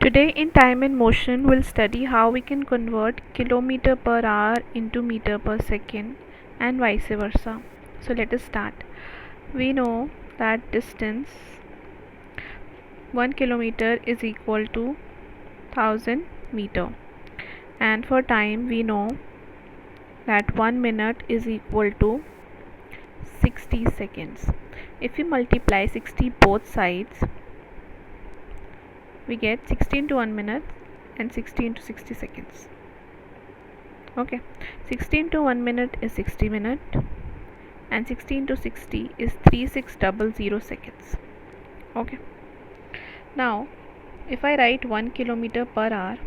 Today in Time and Motion we'll study how we can convert kilometer per hour into meter per second and vice versa. So let us start. We know that distance 1 kilometer is equal to 1000 meter, and for time we know that 1 minute is equal to 60 seconds. If we multiply 60 both sides, we get 60 into 1 minute and 60 into 60 seconds. Okay, 60 into 1 minute is 60 minute and 60 into 60 is 3600 seconds. Okay, now if I write 1 kilometer per hour,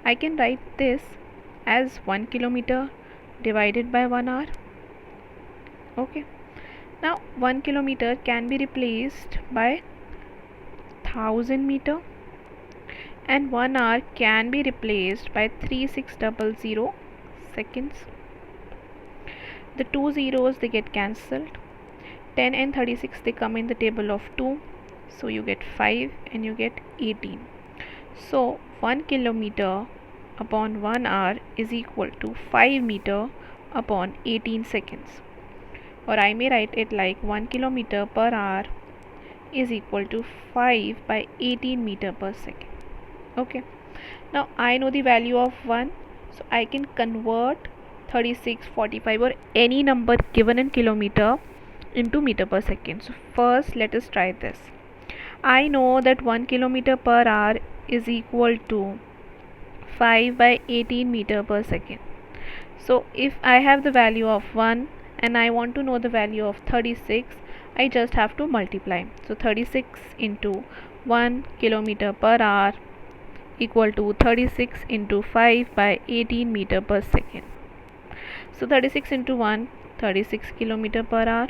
I can write this as 1 kilometer divided by 1 hour. Okay, now 1 kilometer can be replaced by 1000 meter and 1 hour can be replaced by 3600 seconds. The two zeros they get cancelled. 10 and 36 they come in the table of 2, so you get 5 and you get 18. So 1 kilometer upon 1 hour is equal to 5 meter upon 18 seconds, or I may write it like 1 kilometer per hour is equal to 5 by 18 meter per second. Okay, now I know the value of 1, so I can convert 36, 45 or any number given in kilometer into meter per second. So first let us try this. I know that 1 kilometer per hour is equal to 5 by 18 meter per second. So if I have the value of 1 and I want to know the value of 36, I just have to multiply. So 36 into 1 kilometer per hour equal to 36 into 5 by 18 meter per second. So 36 into 1, 36 kilometer per hour.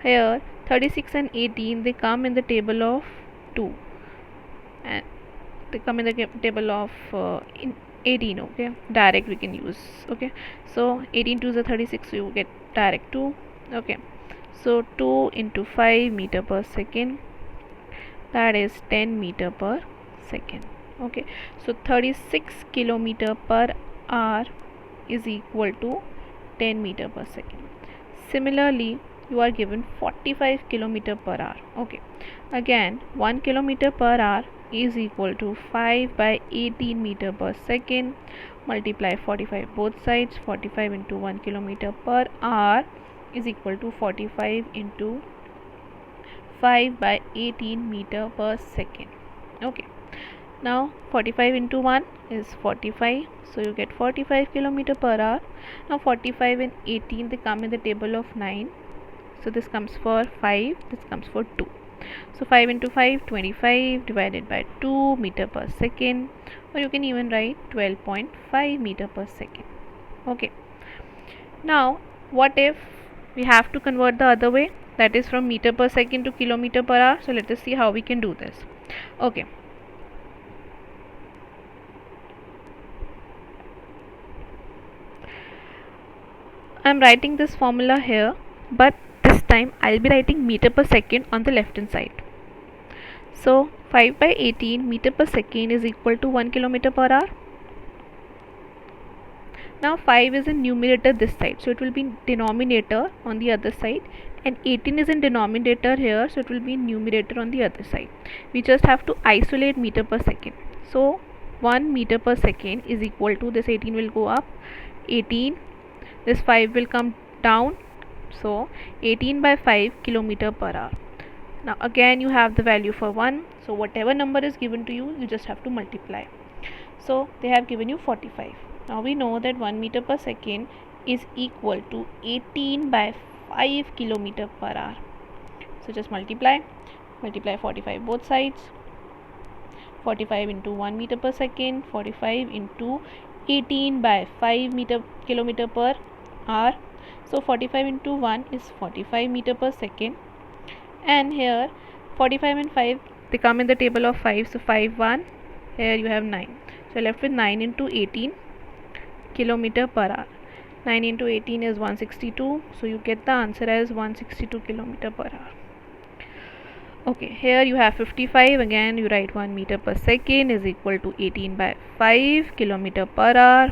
Here 36 and 18 they come in the table of 2 and they come in the table of in 18. Okay, direct we can use. Okay, so 18 to the 36, so you get direct 2. Okay, so 2 into 5 meter per second, that is 10 meter per second. Okay, so 36 kilometer per hour is equal to 10 meter per second. Similarly, you are given 45 kilometer per hour. Okay, again 1 kilometer per hour is equal to 5 by 18 meter per second. Multiply 45 both sides. 45 into 1 kilometer per hour is equal to 45 into 5 by 18 meter per second. Okay, now 45 into 1 is 45, so you get 45 kilometer per hour. Now 45 and 18 they come in the table of 9, so this comes for 5, this comes for 2. So 5 into 5, 25 divided by 2 meter per second, or you can even write 12.5 meter per second. Okay, now what if we have to convert the other way, that is from meter per second to kilometer per hour? So let us see how we can do this. Okay, I'm writing this formula here, but this time I'll be writing meter per second on the left hand side. So 5 by 18 meter per second is equal to 1 kilometer per hour. Now 5 is in numerator this side, so it will be denominator on the other side, and 18 is in denominator here, so it will be numerator on the other side. We just have to isolate meter per second. So 1 meter per second is equal to, this 18 will go up, 18, this 5 will come down, so 18 by 5 kilometer per hour. Now again you have the value for 1, so whatever number is given to you, you just have to multiply. So they have given you 45. Now we know that 1 meter per second is equal to 18 by 5 kilometer per hour. So just multiply 45 both sides. 45 into 1 meter per second, 45 into 18 by 5 kilometer per hour. So 45 into 1 is 45 meter per second, and here 45 and 5 they come in the table of 5, so 5 1, here you have 9, so left with 9 into 18 kilometer per hour. 9 into 18 is 162, so you get the answer as 162 kilometer per hour. Okay, here you have 55. Again you write 1 meter per second is equal to 18 by 5 kilometer per hour.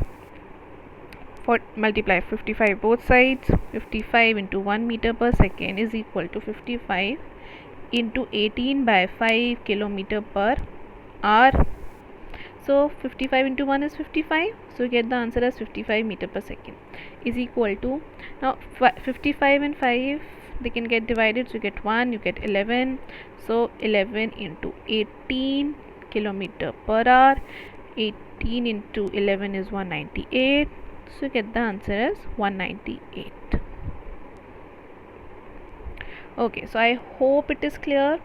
For multiply 55 both sides. 55 into 1 meter per second is equal to 55 into 18 by 5 kilometer per hour. So 55 into 1 is 55, so you get the answer as 55 meter per second is equal to, now 55 and 5 they can get divided, so you get 1, you get 11, so 11 into 18 kilometer per hour, 18 into 11 is 198, so you get the answer as 198. Okay, so I hope it is clear.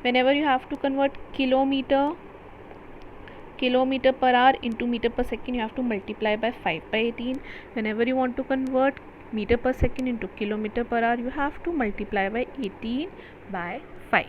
Whenever you have to convert kilometer per hour into meter per second, you have to multiply by 5 by 18. Whenever you want to convert meter per second into kilometer per hour, you have to multiply by 18 by 5.